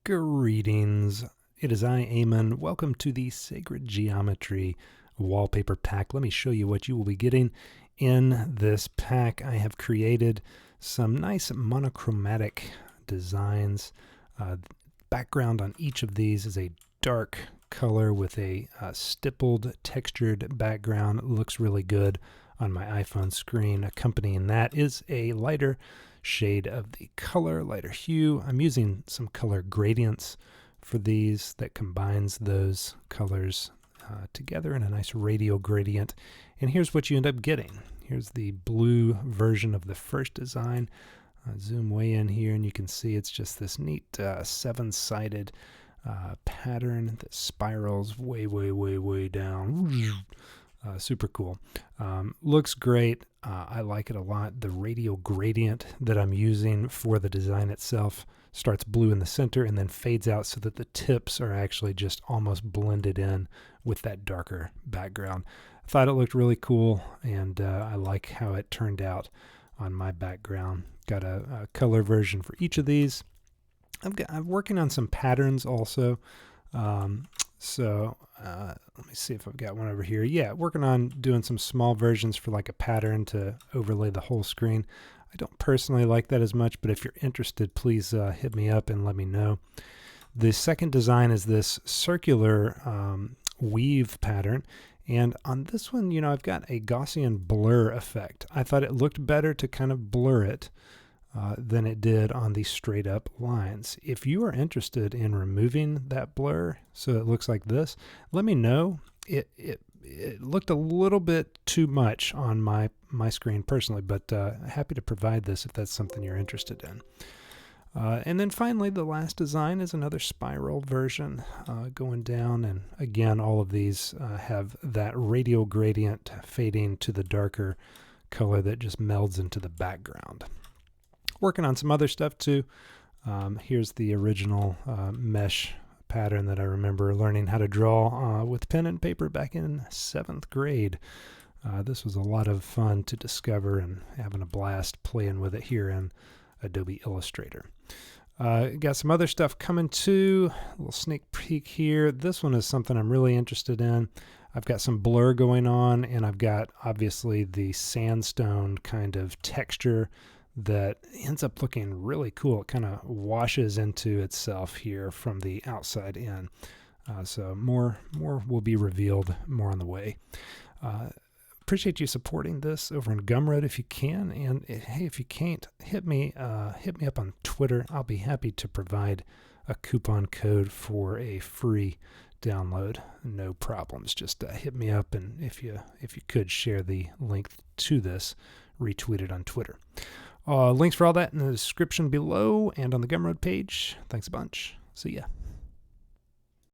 Greetings. It is I, Eamon. Welcome to the Sacred Geometry Wallpaper Pack. Let me show you what you will be getting in this pack. I have created some nice monochromatic designs. Background on each of these is a dark color with a stippled, textured background. It looks really good on my iPhone screen. Accompanying that is a lighter shade of the color, lighter hue. I'm using some color gradients for these that combines those colors together in a nice radial gradient. And here's what you end up getting. Here's the blue version of the first design. Zoom way in here and you can see it's just this neat seven-sided pattern that spirals way down. Super cool. Looks great. I like it a lot. The radial gradient that I'm using for the design itself starts blue in the center and then fades out so that the tips are actually just almost blended in with that darker background. I thought it looked really cool, and I like how it turned out on my background. Got a color version for each of these. I'm working on some patterns also. Let me see if I've got one over here. Yeah, working on doing some small versions for like a pattern to overlay the whole screen. I don't personally like that as much, but if you're interested, please hit me up and let me know. The second design is this circular weave pattern. And on this one, you know, I've got a Gaussian blur effect. I thought it looked better to kind of blur it than it did on the straight up lines. If you are interested in removing that blur so it looks like this, let me know. It looked a little bit too much on my screen personally, but happy to provide this if that's something you're interested in. And then finally, the last design is another spiral version going down. And again, all of these have that radial gradient fading to the darker color that just melds into the background. Working on some other stuff too. Here's the original mesh pattern that I remember learning how to draw with pen and paper back in 7th grade. This was a lot of fun to discover and having a blast playing with it here in Adobe Illustrator. Got some other stuff coming too. A little sneak peek here. This one is something I'm really interested in. I've got some blur going on, and I've got obviously the sandstone kind of texture that ends up looking really cool. It kind of washes into itself here from the outside in. So more will be revealed, more on the way. Appreciate you supporting this over in Gumroad if you can, and hey, if you can't, hit me up on Twitter. I'll be happy to provide a coupon code for a free download. No problems. Just hit me up, and if you could share the link to this, retweet it on Twitter. Links for all that in the description below and on the Gumroad page. Thanks a bunch. See ya.